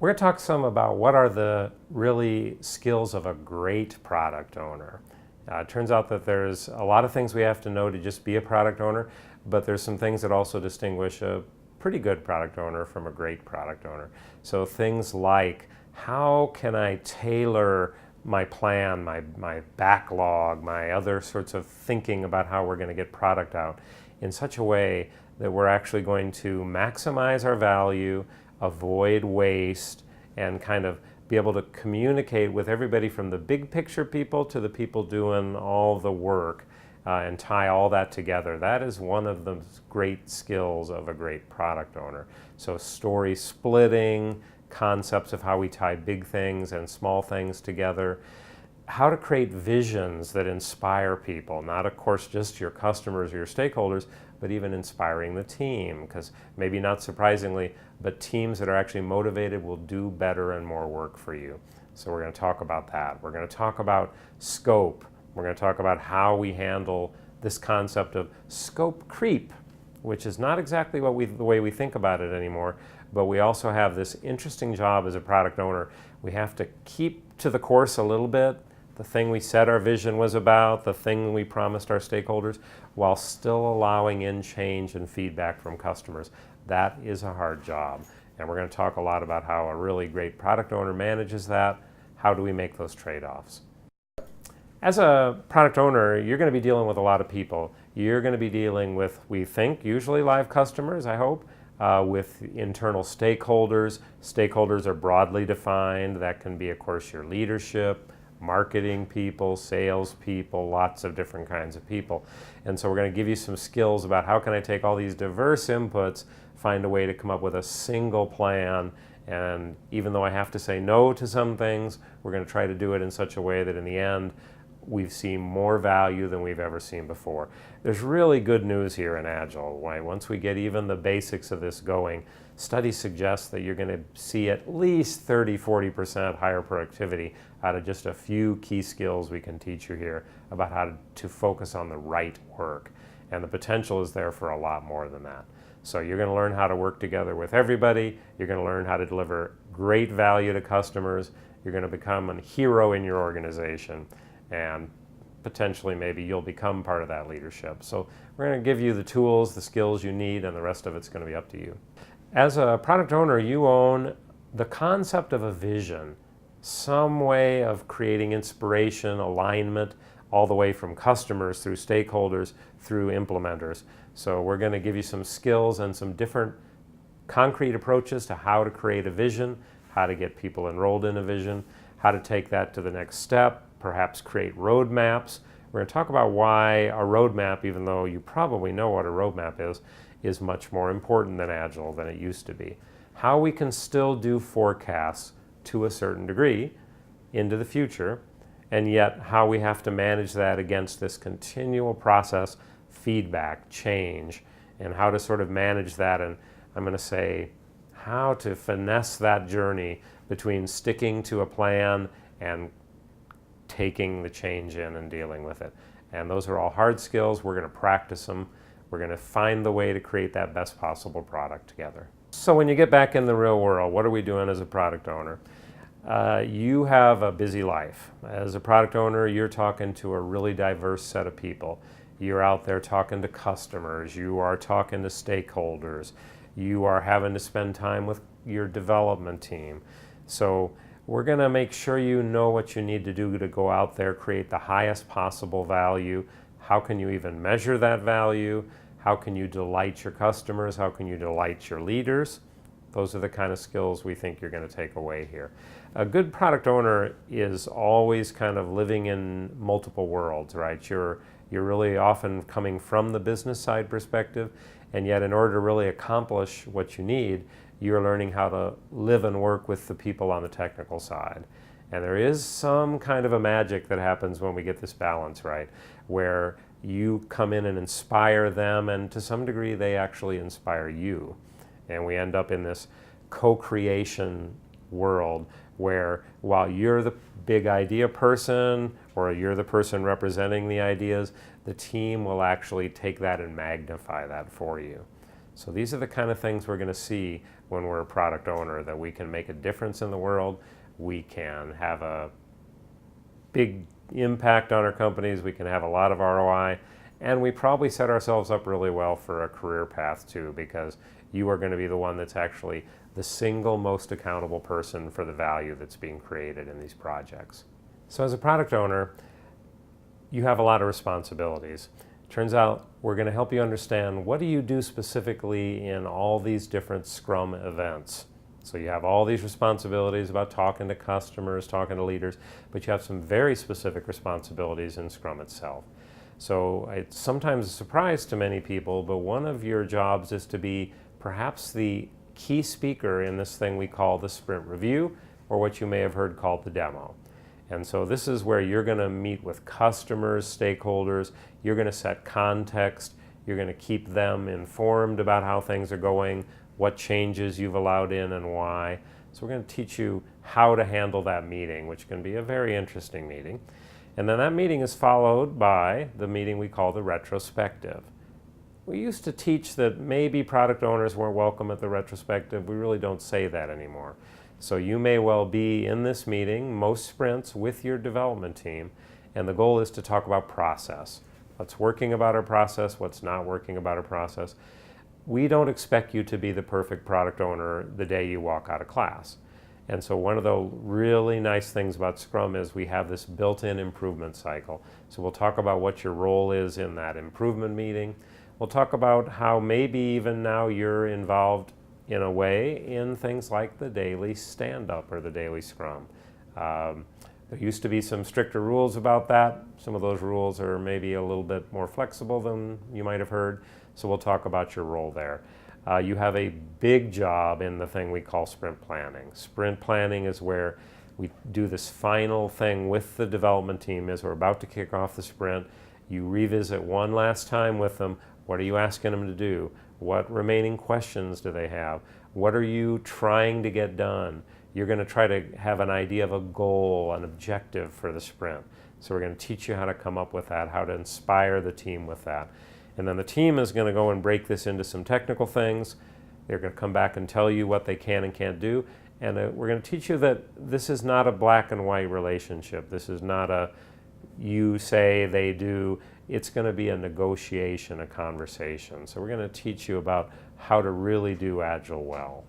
We're going to talk some about what are the really skills of a great product owner. It turns out that there's a lot of things we have to know to just be a product owner, but there's some things that also distinguish a pretty good product owner from a great product owner. So things like, how can I tailor my plan, my backlog, my other sorts of thinking about how we're going to get product out in such a way that we're actually going to maximize our value, avoid waste, and kind of be able to communicate with everybody from the big picture people to the people doing all the work and tie all that together. That is one of the great skills of a great product owner. So story splitting, concepts of how we tie big things and small things together, how to create visions that inspire people, not of course just your customers or your stakeholders, but even inspiring the team, because maybe not surprisingly, but teams that are actually motivated will do better and more work for you. So we're going to talk about that. We're going to talk about scope. We're going to talk about how we handle this concept of scope creep, which is not exactly the way we think about it anymore, but we also have this interesting job as a product owner. We have to keep to the course a little bit, the thing we said our vision was about, the thing we promised our stakeholders, while still allowing in change and feedback from customers. That is a hard job. And we're going to talk a lot about how a really great product owner manages that. How do we make those trade-offs? As a product owner, you're going to be dealing with a lot of people. You're going to be dealing with, we think, usually live customers, I hope, with internal stakeholders. Stakeholders are broadly defined. That can be, of course, your leadership, marketing people, sales people, lots of different kinds of people. And so we're going to give you some skills about how can I take all these diverse inputs, find a way to come up with a single plan, and even though I have to say no to some things, we're going to try to do it in such a way that in the end we've seen more value than we've ever seen before. There's really good news here in Agile. Why, once we get even the basics of this going, studies suggest that you're going to see at least 30–40% higher productivity out of just a few key skills we can teach you here about how to focus on the right work. And the potential is there for a lot more than that. So you're going to learn how to work together with everybody. You're going to learn how to deliver great value to customers. You're going to become a hero in your organization. And potentially maybe you'll become part of that leadership. So we're going to give you the tools, the skills you need, and the rest of it's going to be up to you. As a product owner, you own the concept of a vision, some way of creating inspiration, alignment, all the way from customers through stakeholders through implementers. So we're going to give you some skills and some different concrete approaches to how to create a vision, how to get people enrolled in a vision, how to take that to the next step, perhaps create roadmaps. We're going to talk about why a roadmap, even though you probably know what a roadmap is much more important than Agile than it used to be. How we can still do forecasts to a certain degree into the future, and yet how we have to manage that against this continual process, feedback, change, and how to sort of manage that. And I'm going to say how to finesse that journey between sticking to a plan and taking the change in and dealing with it. And those are all hard skills. We're going to practice them. We're going to find the way to create that best possible product together. So when you get back in the real world, what are we doing as a product owner? You have a busy life. As a product owner, you're talking to a really diverse set of people. You're out there talking to customers. You are talking to stakeholders. You are having to spend time with your development team. So we're going to make sure you know what you need to do to go out there, create the highest possible value. How can you even measure that value? How can you delight your customers? How can you delight your leaders? Those are the kind of skills we think you're going to take away here. A good product owner is always kind of living in multiple worlds, right? You're really often coming from the business side perspective, and yet in order to really accomplish what you need, you're learning how to live and work with the people on the technical side. And there is some kind of a magic that happens when we get this balance right, where you come in and inspire them, and to some degree they actually inspire you. And we end up in this co-creation world where while you're the big idea person or you're the person representing the ideas, the team will actually take that and magnify that for you. So these are the kind of things we're going to see when we're a product owner, that we can make a difference in the world, we can have a big impact on our companies, we can have a lot of ROI, and we probably set ourselves up really well for a career path too, because you are going to be the one that's actually the single most accountable person for the value that's being created in these projects. So as a product owner, you have a lot of responsibilities. Turns out we're going to help you understand, what do you do specifically in all these different Scrum events. So you have all these responsibilities about talking to customers, talking to leaders, but you have some very specific responsibilities in Scrum itself. So it's sometimes a surprise to many people, but one of your jobs is to be perhaps the key speaker in this thing we call the sprint review, or what you may have heard called the demo. And so this is where you're going to meet with customers, stakeholders, you're going to set context, you're going to keep them informed about how things are going, what changes you've allowed in and why. So we're going to teach you how to handle that meeting, which can be a very interesting meeting. And then that meeting is followed by the meeting we call the retrospective. We used to teach that maybe product owners weren't welcome at the retrospective. We really don't say that anymore. So you may well be in this meeting, most sprints, with your development team, and the goal is to talk about process. What's working about our process, what's not working about our process. We don't expect you to be the perfect product owner the day you walk out of class. And so one of the really nice things about Scrum is we have this built-in improvement cycle. So we'll talk about what your role is in that improvement meeting. We'll talk about how maybe even now you're involved in a way in things like the daily stand-up or the daily Scrum. There used to be some stricter rules about that. Some of those rules are maybe a little bit more flexible than you might have heard. So we'll talk about your role there. You have a big job in the thing we call sprint planning. Sprint planning is where we do this final thing with the development team as we're about to kick off the sprint. You revisit one last time with them. What are you asking them to do? What remaining questions do they have? What are you trying to get done? You're going to try to have an idea of a goal, an objective for the sprint. So we're going to teach you how to come up with that, how to inspire the team with that. And then the team is going to go and break this into some technical things. They're going to come back and tell you what they can and can't do. And we're going to teach you that this is not a black and white relationship. This is not a you say, they do. It's going to be a negotiation, a conversation. So we're going to teach you about how to really do Agile well.